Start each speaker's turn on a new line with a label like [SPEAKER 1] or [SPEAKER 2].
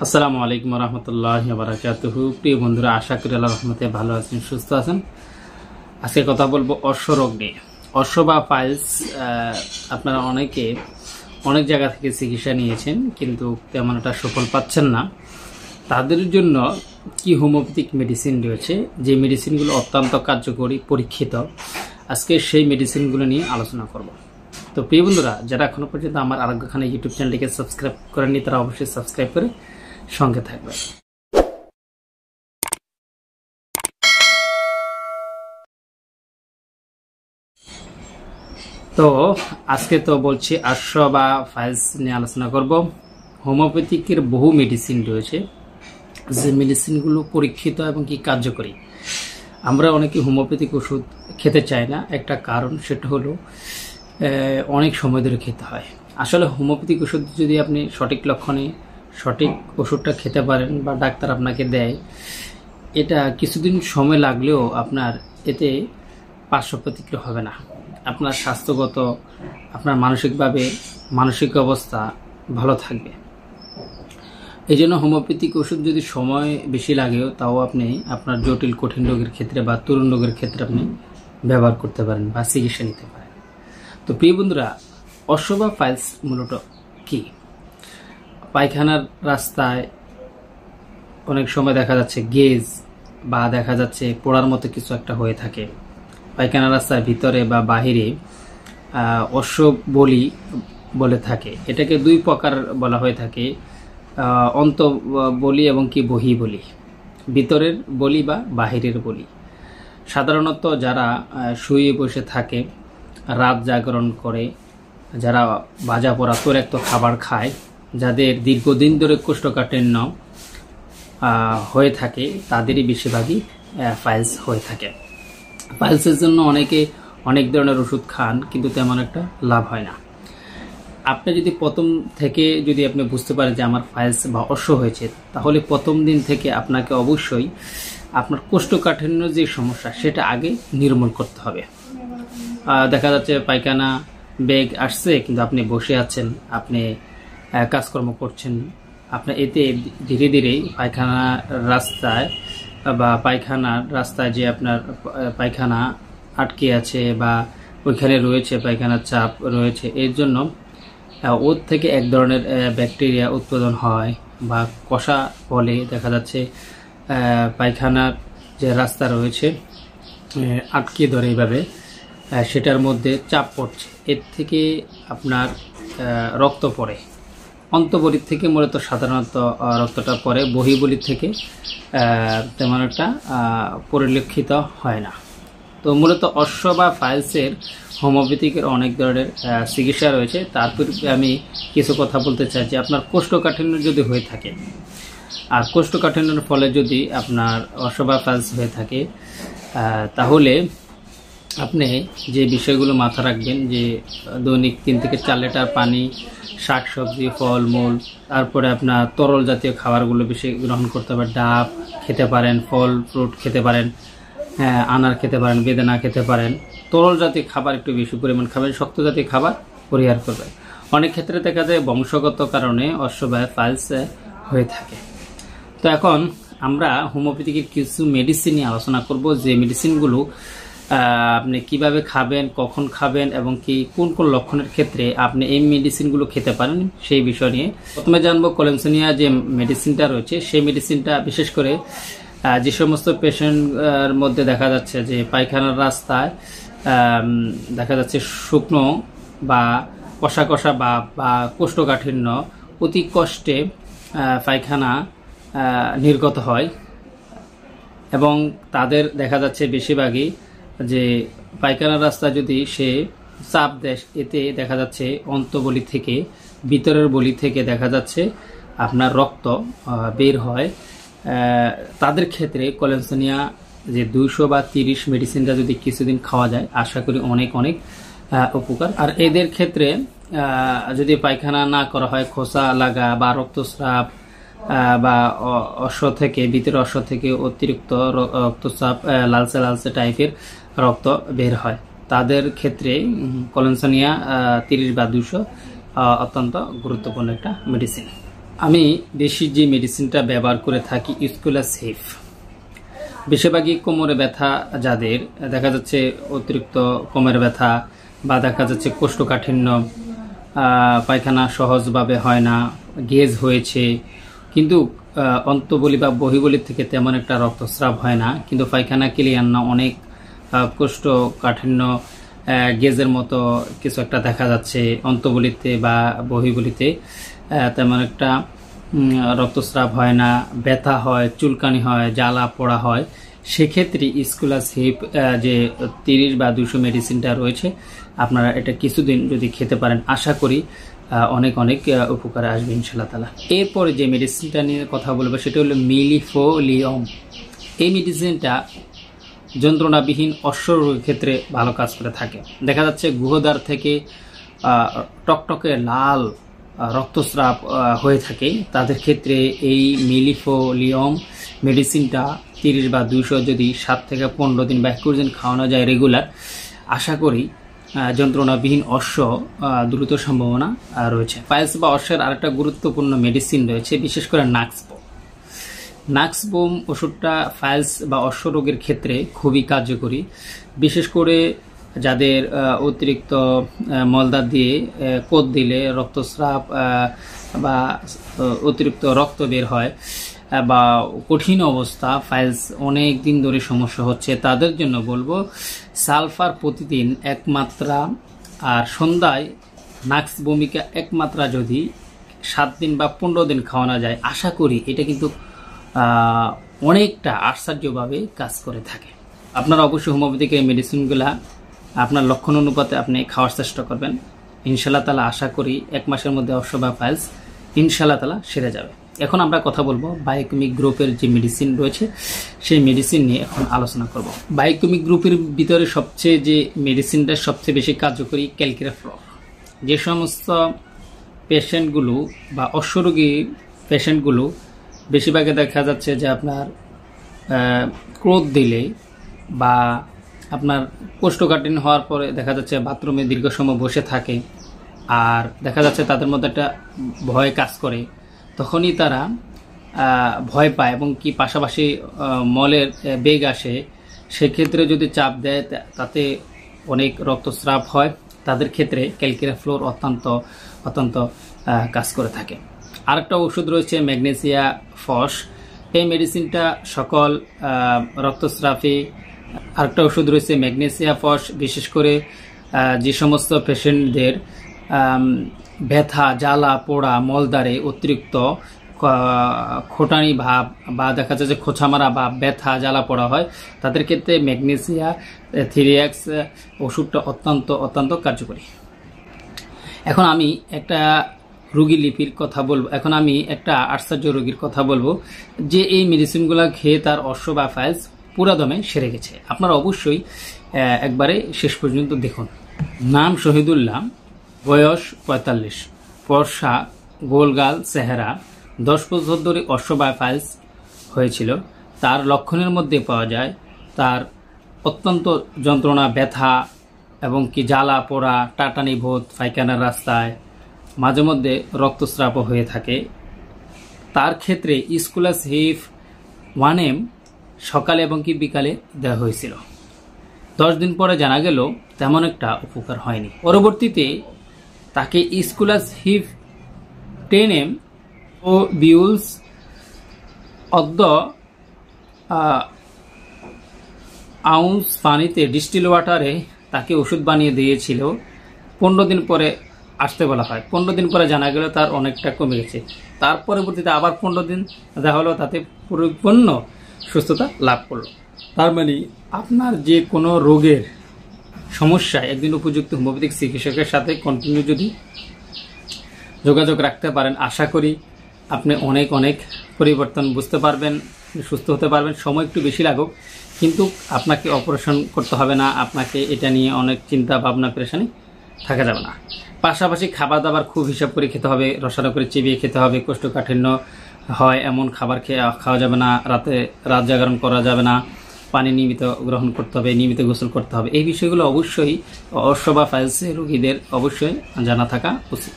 [SPEAKER 1] আসসালামু আলাইকুম রহমতুল্লাহি ওয়া বারাকাতুহু। প্রিয় বন্ধুরা, আশা করি আল্লাহর রহমতে ভালো আছেন, সুস্থ আছেন। আজকে কথা বলবো অশ্ব রোগ নিয়ে। অশ্ব বা পাইলস আপনারা অনেকে অনেক জায়গা থেকে চিকিৎসা নিয়েছেন, কিন্তু তেমন একটা সফল পাচ্ছেন না। তাদের জন্য কি হোমিওপ্যাথিক মেডিসিন রয়েছে, যে মেডিসিনগুলো অত্যন্ত কার্যকরী, পরীক্ষিত। আজকে সেই মেডিসিনগুলো নিয়ে আলোচনা করব। তো প্রিয় বন্ধুরা, যারা এখনো পর্যন্ত আমার আরোগ্যখানা ইউটিউব চ্যানেলটিকে সাবস্ক্রাইব করেননি, তারা অবশ্যই সাবস্ক্রাইব করে সঙ্গে থাকবে। তো আজকে তো বলছি অশ্ব বা ফাইলস নিয়ে আলোচনা করব। হোমিওপ্যাথিকের বহু মেডিসিন রয়েছে, যে মেডিসিনগুলো পরীক্ষিত এবং কি কার্যকরী। আমরা অনেকে হোমিওপ্যাথিক ওষুধ খেতে চাই না, একটা কারণ সেটা হলো অনেক সময় ধরে খেতে হয়। আসলে হোমিওপ্যাথিক ওষুধ যদি আপনি সঠিক লক্ষণে সঠিক ওষুধটা খেতে পারেন বা ডাক্তার আপনাকে দেয়, এটা কিছুদিন সময় লাগলেও আপনার এতে পার্শ্ব প্রতিক্রিয়া হবে না। আপনার স্বাস্থ্যগত, আপনার মানসিক অবস্থা ভালো থাকবে। এই জন্য হোমিওপ্যাথিক ওষুধ যদি সময় বেশি লাগেও, তাও আপনি আপনার জটিল কঠিন রোগের ক্ষেত্রে বা তরুণ রোগের ক্ষেত্রে আপনি ব্যবহার করতে পারেন বা চিকিৎসা নিতে পারেন। তো প্রিয় বন্ধুরা, অশ্ব বা ফাইলস মূলত কি? পায়খানার রাস্তায় অনেক সময় দেখা যাচ্ছে গেজ বা দেখা যাচ্ছে পোড়ার মতো কিছু একটা হয়ে থাকে। পায়খানা রাস্তার ভিতরে বা বাহিরে অশ্ব বলি বলে থাকে। এটাকে দুই প্রকার বলা হয়ে থাকে, অন্ত বলি এবং কি বহি বলি, ভিতরের বলি বা বাহিরের বলি। সাধারণত যারা শুয়ে বসে থাকে, রাত জাগরণ করে, যারা ভাজা পোড়া তৈলাক্ত খাবার খায়, যাদের দীর্ঘদিন ধরে কোষ্ঠকাঠিন্য হয়ে থাকে, তাদেরই বেশিরভাগই ফাইলস হয়ে থাকে। ফাইলসের জন্য অনেকে অনেক ধরনের ওষুধ খান, কিন্তু তেমন একটা লাভ হয় না। আপনি যদি প্রথম থেকে আপনি বুঝতে পারেন যে আমার ফাইলস বা অশ্ব হয়েছে, তাহলে প্রথম দিন থেকে আপনাকে অবশ্যই আপনার কোষ্ঠকাঠিন্য যে সমস্যা, সেটা আগে নির্মূল করতে হবে। দেখা যাচ্ছে পায়খানা বেগ আসছে, কিন্তু আপনি বসে আছেন, আপনি কাজকর্ম করছেন, আপনার এতে ধীরে ধীরে পায়খানার রাস্তায় যে আপনার পায়খানা আটকে আছে বা ওইখানে রয়েছে, পায়খানার চাপ রয়েছে, এর জন্য ওর থেকে এক ধরনের ব্যাকটেরিয়া উৎপাদন হয় বা কষা ফলে দেখা যাচ্ছে পায়খানার যে রাস্তা রয়েছে আটকে ধরে এইভাবে, সেটার মধ্যে চাপ পড়ছে। এর থেকে আপনার রক্ত পড়ে। অন্তবলির থেকে মূলত সাধারণত রক্তটা পড়ে, বহিবলির থেকে তেমন একটা পরিলক্ষিত হয় না। তো মূলত অশ্ব বা ফাইলসের হোমিওপ্যাথিকের অনেক ধরনের চিকিৎসা রয়েছে। তারপর আমি কিছু কথা বলতে চাই যে আপনার কোষ্ঠকাঠিন্য যদি হয়ে থাকে, আর কোষ্ঠকাঠিন্যের ফলে যদি আপনার অশ্ব বা ফাইলস হয়ে থাকে, তাহলে আপনি যে বিষয়গুলো মাথা রাখবেন, যে দৈনিক 3 থেকে 4 লিটার পানি, শাকসবজি, ফলমূল, তারপরে আপনার তরল জাতীয় খাবারগুলো বেশি গ্রহণ করতে হবে। ডাব খেতে পারেন, ফল ফ্রুট খেতে পারেন, আনার খেতে পারেন, বেদানা খেতে পারেন। তরল জাতীয় খাবার একটু বেশি পরিমাণ খাবেন, শক্ত জাতীয় খাবার পরিহার করবেন। অনেক ক্ষেত্রে দেখা যায় বংশগত কারণে অশ্ব বা ফাইলস হয়ে থাকে। তো এখন আমরা হোমিওপ্যাথিকের কিছু মেডিসিন নিয়ে আলোচনা করব, যে মেডিসিনগুলো আপনি কিভাবে খাবেন, কখন খাবেন এবং কি কোন কোন লক্ষণের ক্ষেত্রে আপনি এই মেডিসিনগুলো খেতে পারেন, সেই বিষয় নিয়ে প্রথমে জানবো। কলেমসোনিয়া যে মেডিসিনটা রয়েছে, সেই মেডিসিনটা বিশেষ করে যে সমস্ত পেশেন্টের মধ্যে দেখা যাচ্ছে যে পায়খানার রাস্তায় দেখা যাচ্ছে শুকনো বা কষা কষা বা কোষ্ঠকাঠিন্য, অতি কষ্টে পায়খানা নির্গত হয়, এবং তাদের দেখা যাচ্ছে বেশিরভাগই যে পায়খানার রাস্তা যদি সে চাপ দেয়, এতে দেখা যাচ্ছে অন্তবলি থেকে, ভিতরের বলি থেকে দেখা যাচ্ছে আপনার রক্ত বের হয়। তাদের ক্ষেত্রে কলেমসোনিয়া যে 200 বা 30 মেডিসিনটা যদি কিছুদিন খাওয়া যায়, আশা করি অনেক অনেক উপকার। আর এদের ক্ষেত্রে যদি পায়খানা না করা হয়, খোসা লাগা বা রক্তস্রাব বা ভিতরে অশ্ব থেকে অতিরিক্ত রক্তচাপ, লালচে লালচে টাইপের রক্ত বের হয়, তাদের ক্ষেত্রে কলেমসোনিয়া 30 বা 200 অত্যন্ত গুরুত্বপূর্ণ একটা মেডিসিন। আমি বেশি যে মেডিসিনটা ব্যবহার করে থাকি স্কুলাস হিপ। বেশিরভাগই কোমরে ব্যথা, যাদের দেখা যাচ্ছে অতিরিক্ত কোমরে ব্যথা বা দেখা যাচ্ছে কোষ্ঠকাঠিন্য, পায়খানা সহজভাবে হয় না, গেজ হয়েছে, কিন্তু অন্তবলি বা বহিবলি থেকে তেমন একটা রক্তস্রাব হয় না, কিন্তু পায়খানা ক্লিয়ার না, অনেক কোষ্ঠকাঠিন্য, গেজের মতো কিছু একটা দেখা যাচ্ছে অন্তবলিতে বা বহিবলিতে, তেমন একটা রক্তস্রাব হয় না, ব্যথা হয়, চুলকানি হয়, জ্বালা পোড়া হয়, সেক্ষেত্রে স্কুলাস হিপ যে 30 বা 200 মেডিসিনটা রয়েছে, আপনারা এটা কিছুদিন যদি খেতে পারেন, আশা করি অনেক অনেক উপকারে আসবে ইনশাআল্লাহ তাআলা। এরপরে যে মেডিসিনটা নিয়ে কথা বলবো সেটা হলো মিলিফোলিয়াম। এই মেডিসিনটা যন্ত্রণাবিহীন অশ্বরোগের ক্ষেত্রে ভালো কাজ করে থাকে। দেখা যাচ্ছে গুহদ্বার থেকে টকটকে লাল রক্তস্রাব হয়ে থাকে, তাদের ক্ষেত্রে এই মিলিফোলিয়াম মেডিসিনটা 30 বা 200 যদি 7 থেকে 15 দিন বা 21 দিন খাওয়ানো যায় রেগুলার, আশা করি যন্ত্রণাবিহীন অশ্ব দ্রুত সম্ভাবনা রয়েছে। পাইলস বা অশ্বের আরেকটা গুরুত্বপূর্ণ মেডিসিন রয়েছে, বিশেষ করে নাক্সবোম ওষুধটা ফাইলস বা অশ্ব রোগের ক্ষেত্রে খুবই কার্যকরী, বিশেষ করে যাদের অতিরিক্ত মলদার দিয়ে কোদ দিলে রক্তস্রাব বা অতিরিক্ত রক্ত বের হয় বা কঠিন অবস্থা, ফাইলস অনেক দিন ধরে সমস্যা হচ্ছে, তাদের জন্য বলবো সালফার প্রতিদিন 1 মাত্রা আর সন্ধ্যায় নাক্স ভূমিকা 1 মাত্রা যদি 7 দিন বা 15 দিন খাওয়ানো যায়, আশা করি এটা কিন্তু অনেকটা আশ্চর্যভাবে কাজ করে থাকে। আপনারা অবশ্যই হোমিওপ্যাথিক এই মেডিসিনগুলা আপনার লক্ষণ অনুপাতে আপনি খাওয়ার চেষ্টা করবেন, ইনশাআল্লাহ তাআলা আশা করি 1 মাসের মধ্যে অশ্ব বা ফাইলস ইনশাআল্লাহ তাআলা সেরে যাবে। এখন আমরা কথা বলবো বায়োকেমিক গ্রুপের যে মেডিসিন রয়েছে সেই মেডিসিন নিয়ে এখন আলোচনা করব। বায়োকেমিক গ্রুপের ভিতরে সবচেয়ে যে মেডিসিনটা সবচেয়ে বেশি কার্যকরী ক্যালকিরেফ্লর। যে সমস্ত পেশেন্টগুলো বা অশ্বরোগী পেশেন্টগুলো বেশিরভাগে দেখা যাচ্ছে যে আপনার ক্রোধ দিলে বা আপনার কোষ্ঠকাঠিন্য হওয়ার পরে দেখা যাচ্ছে বাথরুমে দীর্ঘ সময় বসে থাকে, আর দেখা যাচ্ছে তাদের মধ্যে একটা ভয় কাজ করে, তখনই তারা ভয় পায় এবং কি পাশাপাশি মলের বেগ আসে, সেক্ষেত্রে যদি চাপ দেয় তাতে অনেক রক্তস্রাব হয়, তাদের ক্ষেত্রে ক্যালকিরেফ্লর অত্যন্ত কাজ করে থাকে। আরেকটা ওষুধ রয়েছে ম্যাগনেসিয়া ফস। এই মেডিসিনটা সকল রক্তস্রাবে। আরেকটা ওষুধ রয়েছে ম্যাগনেসিয়া ফস, বিশেষ করে যে সমস্ত পেশেন্টদের ব্যথা, জ্বালা পোড়া, মলদ্বারে অতিরিক্ত খোটানি ভাব বা দেখা যাচ্ছে যে খোঁচামারা বা ব্যথা জ্বালা পোড়া হয়, তাদের ক্ষেত্রে ম্যাগনেসিয়া 3x ওষুধটা অত্যন্ত কার্যকরী। এখন আমি একটা রোগী লিপির কথা বলবো, এখন আমি একটা আশ্চর্য রোগীর কথা বলবো যে এই মেডিসিনগুলো খেয়ে তার অশ্ব বা ফাইলস পুরা দমে সেরে গেছে। আপনারা অবশ্যই একবারে শেষ পর্যন্ত দেখুন। নাম শহীদুল্লাহ, বয়স 45, ফর্সা, গোলগাল চেহারা, 10 বছর ধরে অশ্ব বা ফাইলস হয়েছিল। তার লক্ষণের মধ্যে পাওয়া যায় তার অত্যন্ত যন্ত্রণা, ব্যথা এবং কি জ্বালা পোড়া, টাটানি ভূত, পায়খানার রাস্তায়, মাঝে মধ্যে রক্তস্রাবও হয়ে থাকে। তার ক্ষেত্রে স্কুলাস হিপ 1M সকালে এবং কি বিকালে দেওয়া হয়েছিল। 10 দিন পরে জানা গেল তেমন একটা উপকার হয়নি। পরবর্তীতে তাকে স্কুলাস হিপ 10M ও বিউলস অর্ধ আউন্স পানিতে ডিস্টিল ওয়াটারে তাকে ওষুধ বানিয়ে দিয়েছিল। 15 দিন পরে আসতে বলা হয়। 15 দিন পরে জানা গেল তার অনেকটা কমে গেছে। তার পরবর্তীতে আবার 15 দিন দেখা হলো, তাতে পরিপূর্ণ সুস্থতা লাভ করলো। তার মানে আপনার যে কোনো রোগের সমস্যায় একদিন উপযুক্ত হোমিওপ্যাথিক চিকিৎসকের সাথে কন্টিনিউ যদি যোগাযোগ রাখতে পারেন, আশা করি আপনি অনেক পরিবর্তন বুঝতে পারবেন, সুস্থ হতে পারবেন। সময় একটু বেশি লাগুক, কিন্তু আপনাকে অপারেশন করতে হবে না, আপনাকে এটা নিয়ে অনেক চিন্তা ভাবনা পেরেশানি থাকা যাবে না। পাশাপাশি খাবার দাবার খুব হিসাব করে খেতে হবে, রসালো করে চিবিয়ে খেতে হবে। কোষ্ঠকাঠিন্য হয় এমন খাবার খাওয়া যাবে না, রাত জাগরণ করা যাবে না, পানি নিয়মিত গ্রহণ করতে হবে, নিয়মিত গোসল করতে হবে। এই বিষয়গুলো অবশ্যই অশ্ব বা ফাইলস রোগীদের অবশ্যই জানা থাকা উচিত।